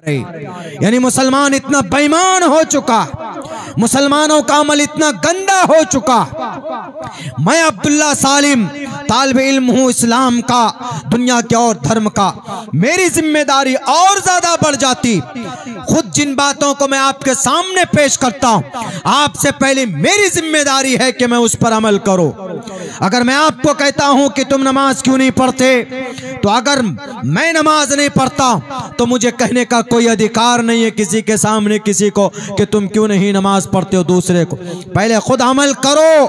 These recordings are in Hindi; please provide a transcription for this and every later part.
यानी मुसलमान इतना बेईमान हो चुका, मुसलमानों का अमल इतना गंदा हो चुका। मैं अब्दुल्ला सालिम तालिब इल्म हूँ इस्लाम का, दुनिया के और धर्म का। मेरी जिम्मेदारी और ज्यादा बढ़ जाती। खुद जिन बातों को मैं आपके सामने पेश करता हूँ, आपसे पहले मेरी जिम्मेदारी है कि मैं उस पर अमल करूँ। अगर मैं आपको कहता हूँ कि तुम नमाज क्यों नहीं पढ़ते, तो अगर मैं नमाज नहीं पढ़ता तो मुझे कहने का कोई अधिकार नहीं है किसी के सामने किसी को कि तुम क्यों नहीं नमाज पढ़ते हो दूसरे को। पहले खुद अमल करो,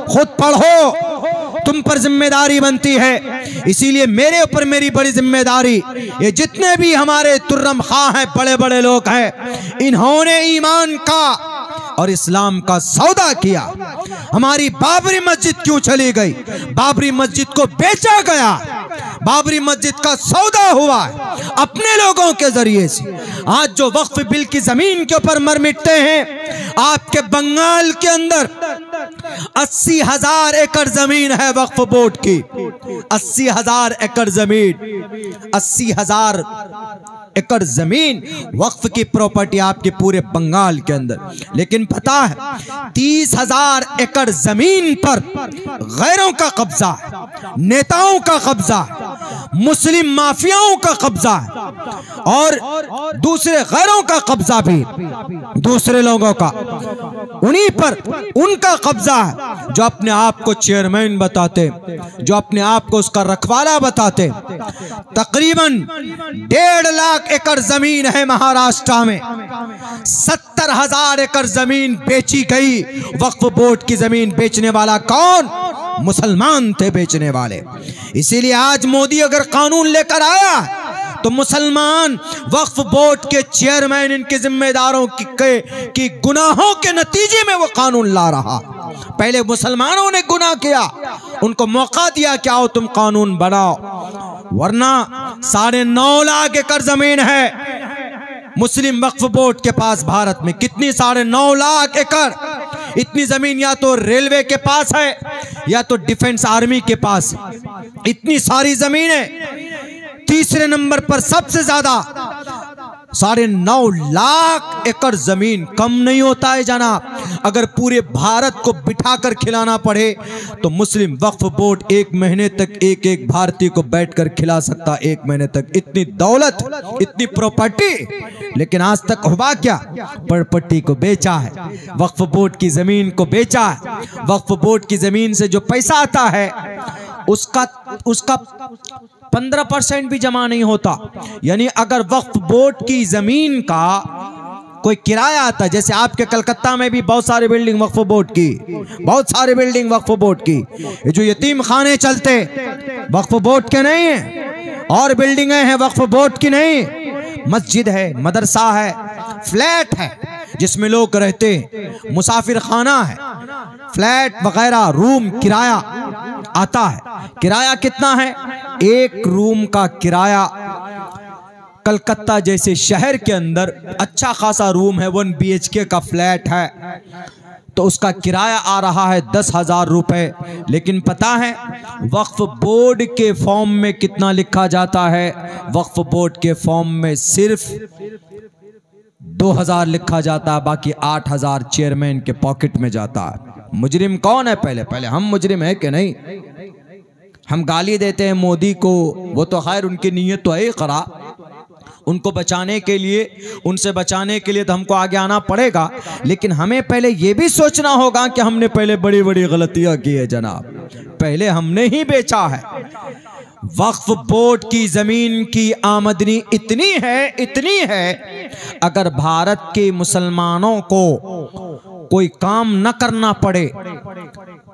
खुद पढ़ो, तुम पर जिम्मेदारी बनती है। इसीलिए मेरे ऊपर मेरी बड़ी जिम्मेदारी, ये जितने भी हमारे तुर्रम खा हैं, बड़े बड़े लोग हैं, इन्होंने ईमान का और इस्लाम का सौदा किया। हमारी बाबरी मस्जिद क्यों चली गई? बाबरी मस्जिद को बेचा गया, बाबरी मस्जिद का सौदा हुआ अपने लोगों के जरिए से। आज जो वक्फ बिल की जमीन के ऊपर मर मिटते हैं, आपके बंगाल के अंदर 80,000 एकड़ जमीन है वक्फ बोर्ड की। 80,000 एकड़ जमीन, 80,000 एकड़ जमीन वक्फ की प्रॉपर्टी आपके पूरे बंगाल के अंदर। लेकिन पता है 30,000 एकड़ जमीन पर गैरों का कब्जा है, नेताओं का कब्जा है, मुस्लिम माफियाओं का कब्जा है और दूसरे गैरों का कब्जा भी, दूसरे लोगों का, उन्हीं पर उनका कब्जा है जो अपने आप को चेयरमैन बताते, जो अपने आप को उसका रखवाला बताते। तकरीबन 1.5 लाख एकड़ जमीन है महाराष्ट्र में। 70,000 एकड़ जमीन बेची गई। वक्फ बोर्ड की जमीन बेचने वाला कौन? मुसलमान थे बेचने वाले। इसीलिए आज मोदी अगर कानून लेकर आया तो मुसलमान वक्फ बोर्ड के चेयरमैन, इनके जिम्मेदारों की गुनाहों के नतीजे में वो कानून ला रहा। पहले मुसलमानों ने गुनाह किया, उनको मौका दिया कि आओ तुम कानून बनाओ, वरना 9.5 लाख एकड़ जमीन है मुस्लिम वक्फ बोर्ड के पास भारत में। कितनी? 9.5 लाख एकड़। इतनी जमीन या तो रेलवे के पास है या तो डिफेंस आर्मी के पास। इतनी सारी जमीन है। तीसरे नंबर पर सबसे ज्यादा 9.5 लाख एकड़ जमीन। कम नहीं होता है जनाब। अगर पूरे भारत को बिठाकर खिलाना पड़े तो मुस्लिम वक्फ बोर्ड 1 महीने तक एक भारतीय को बैठकर खिला सकता, 1 महीने तक। इतनी दौलत, इतनी प्रॉपर्टी। लेकिन आज तक हुआ क्या? प्रॉपर्टी को बेचा है, वक्फ बोर्ड की जमीन को बेचा है। वक्फ बोर्ड की जमीन से जो पैसा आता है उसका 15% भी जमा नहीं होता। यानी अगर वक्फ बोर्ड की जमीन का कोई किराया आता है, जैसे आपके कलकत्ता में भी बहुत सारी बिल्डिंग वक्फ बोर्ड की, बहुत सारी बिल्डिंग वक्फ बोर्ड की। ये जो यतीम खाने चलते वक्फ बोर्ड के नहीं है, और बिल्डिंगें हैं वक्फ बोर्ड की नहीं, मस्जिद है, मदरसा है, फ्लैट है जिसमें लोग रहते हैं, मुसाफिर खाना है, फ्लैट वगैरह, रूम किराया आता है। किराया कितना है? 1 रूम का किराया कलकत्ता जैसे शहर के अंदर अच्छा खासा रूम है, 1 BHK का फ्लैट है, तो उसका किराया आ रहा है 10,000 रुपए। लेकिन पता है वक्फ बोर्ड के फॉर्म में कितना लिखा जाता है? वक्फ बोर्ड के फॉर्म में सिर्फ 2,000 लिखा जाता है, बाकी 8,000 चेयरमैन के पॉकेट में जाता है। मुजरिम कौन है? पहले हम मुजरिम है कि नहीं? हम गाली देते हैं मोदी को, वो तो खैर उनकी नीयत तो है खरा, उनको बचाने के लिए, उनसे बचाने के लिए तो हमको आगे आना पड़ेगा। लेकिन हमें पहले ये भी सोचना होगा कि हमने पहले बड़ी बड़ी गलतियां की है जनाब। पहले हमने ही बेचा है। वक्फ बोर्ड की जमीन की आमदनी इतनी है, अगर भारत के मुसलमानों को कोई काम न करना पड़े,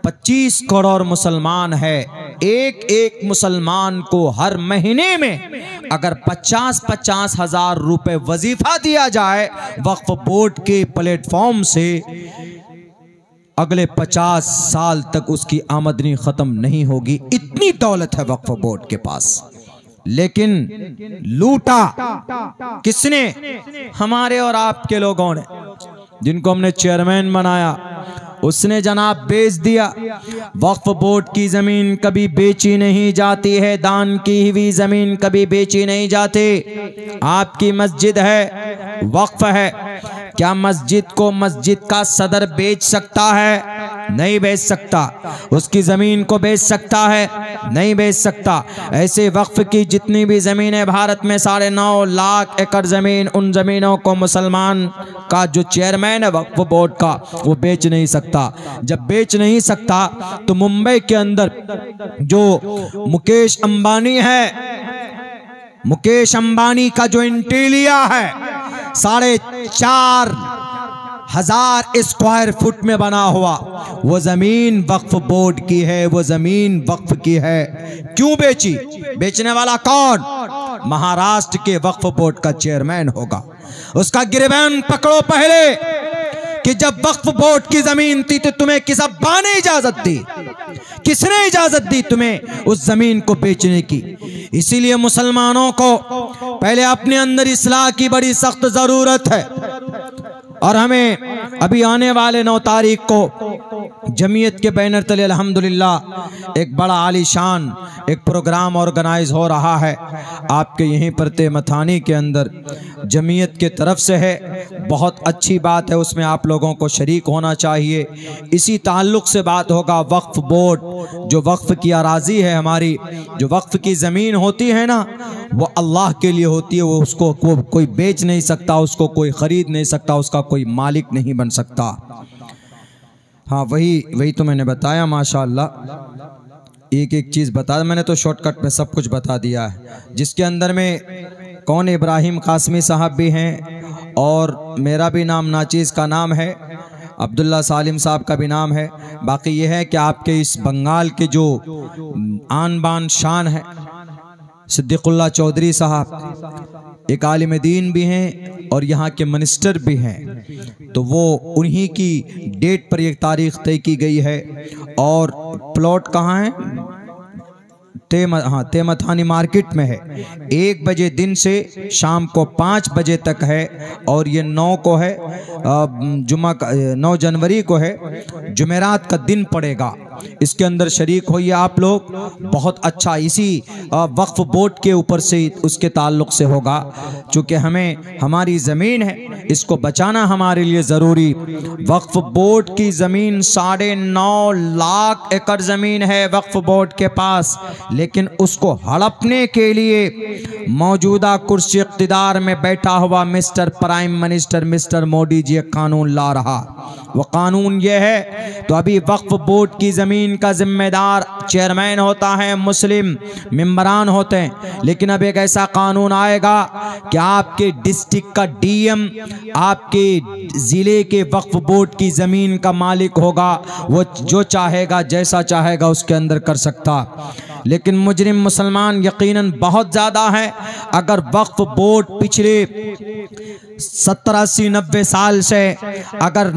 25 करोड़ मुसलमान है, एक मुसलमान को हर महीने में अगर 50-50 हजार रुपए वजीफा दिया जाए वक्फ बोर्ड के प्लेटफॉर्म से, अगले 50 साल तक उसकी आमदनी खत्म नहीं होगी। इतनी दौलत है वक्फ बोर्ड के पास। लेकिन लूटा किसने? हमारे और आपके लोगों ने, जिनको हमने चेयरमैन बनाया, उसने जनाब बेच दिया। वक्फ बोर्ड की ज़मीन कभी बेची नहीं जाती है, दान की हुई ज़मीन कभी बेची नहीं जाती। आपकी मस्जिद है, वक्फ है, क्या मस्जिद को मस्जिद का सदर बेच सकता है? नहीं बेच सकता। उसकी ज़मीन को बेच सकता है? नहीं बेच सकता। ऐसे वक्फ की जितनी भी ज़मीनें भारत में 9.5 लाख एकड़ ज़मीन, उन ज़मीनों को मुसलमान का जो चेयरमैन है वक्फ बोर्ड का, वो बेच नहीं सकता। जब बेच नहीं सकता तो मुंबई के अंदर जो मुकेश अंबानी है, मुकेश अंबानी का जो इंटीरिया है 4,500 स्क्वायर फुट में बना हुआ, वो जमीन वक्फ बोर्ड की है, वो जमीन वक्फ की है। क्यों बेची? बेचने वाला कौन? महाराष्ट्र के वक्फ बोर्ड का चेयरमैन होगा। उसका गिरबान पकड़ो पहले कि जब वक्फ बोर्ड की जमीन थी तो तुम्हें किस अब्बा ने इजाजत दी? किसने इजाजत दी तुम्हें उस जमीन को बेचने की? इसीलिए मुसलमानों को पहले अपने अंदर इस्लाह की बड़ी सख्त जरूरत है। और हमें अभी आने वाले 9 तारीख को जमीयत के बैनर तले अल्हम्दुलिल्लाह एक बड़ा आलीशान एक प्रोग्राम ऑर्गेनाइज हो रहा है आपके यहीं पर तेमथानी के अंदर, जमीयत के तरफ से है। बहुत अच्छी बात है, उसमें आप लोगों को शरीक होना चाहिए। इसी ताल्लुक़ से बात होगा, वक्फ बोर्ड जो वक्फ की अराजी है हमारी, जो वक्फ की ज़मीन होती है ना, वो अल्लाह के लिए होती है। वो उसको कोई बेच नहीं सकता, उसको कोई ख़रीद नहीं सकता, उसका कोई मालिक नहीं बन सकता। हाँ, वही तो मैंने बताया माशाअल्लाह। एक एक चीज़ बता, मैंने तो शॉर्टकट में सब कुछ बता दिया है, जिसके अंदर में कौन इब्राहिम कासमी साहब भी हैं और मेरा भी नाम नाचीज़ का नाम है, अब्दुल्ला सालिम साहब का भी नाम है। बाकी ये है कि आपके इस बंगाल के जो आन बान शान है सिद्दीकुल्लाह चौधरी साहब, एक आलिम दीन भी हैं और यहाँ के मिनिस्टर भी हैं, तो वो उन्हीं की डेट पर एक तारीख तय की गई है। और प्लॉट कहाँ है? तेमथानी मार्केट में है। 1 बजे दिन से शाम को 5 बजे तक है और ये 9 को है, 9 जनवरी को है, जुमेरात का दिन पड़ेगा। इसके अंदर शरीक होइए आप लोग। बहुत अच्छा, इसी वक्फ बोर्ड के ऊपर से उसके ताल्लुक़ से होगा, चूँकि हमें हमारी ज़मीन है, इसको बचाना हमारे लिए ज़रूरी। वक्फ बोर्ड की ज़मीन 9.5 लाख एकड़ ज़मीन है वक्फ बोर्ड के पास, लेकिन उसको हड़पने के लिए मौजूदा कुर्सी इक़्तिदार में बैठा हुआ mister prime minister mister Modi ji एक कानून ला रहा। वो कानून ये है, तो अभी वक्फ बोर्ड की ज़मीन का जिम्मेदार चेयरमैन होता है, मुस्लिम मेंबरान होते हैं, लेकिन अब एक ऐसा कानून आएगा कि आपके डिस्ट्रिक्ट का डीएम आपके ज़िले के वक्फ बोर्ड की ज़मीन का मालिक होगा। वो जो चाहेगा जैसा चाहेगा उसके अंदर कर सकता। लेकिन मुजरिम मुसलमान यकीनन बहुत ज़्यादा है। अगर वक्फ बोर्ड पिछले 70, 80, 90 साल से अगर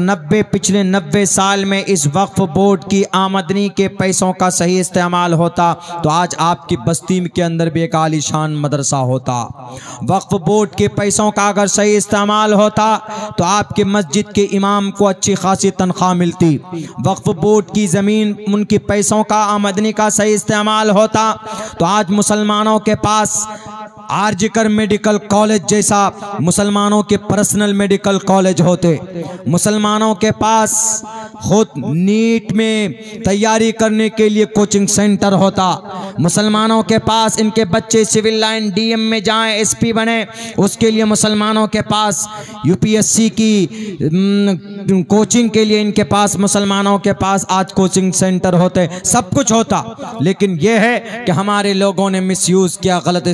पिछले 90 साल में इस वक्फ बोर्ड की आमदनी के पैसों का सही इस्तेमाल होता तो आज आपकी बस्ती के अंदर भी एक आलीशान मदरसा होता। वक्फ बोर्ड के पैसों का अगर सही इस्तेमाल होता तो आपके मस्जिद के इमाम को अच्छी खासी तनख्वाह मिलती। वक्फ बोर्ड की ज़मीन, उनके पैसों का आमदनी का सही इस्तेमाल होता तो आज मुसलमानों के पास आरजिकर मेडिकल कॉलेज जैसा मुसलमानों के पर्सनल मेडिकल कॉलेज होते, मुसलमानों के पास खुद नीट में तैयारी करने के लिए कोचिंग सेंटर होता, मुसलमानों के पास इनके बच्चे सिविल लाइन डीएम में जाएं, एसपी बने, उसके लिए मुसलमानों के पास यूपीएससी की कोचिंग के लिए इनके पास मुसलमानों के पास आज कोचिंग सेंटर होते, सब कुछ होता। लेकिन यह है कि हमारे लोगों ने मिसयूज़ किया, गलत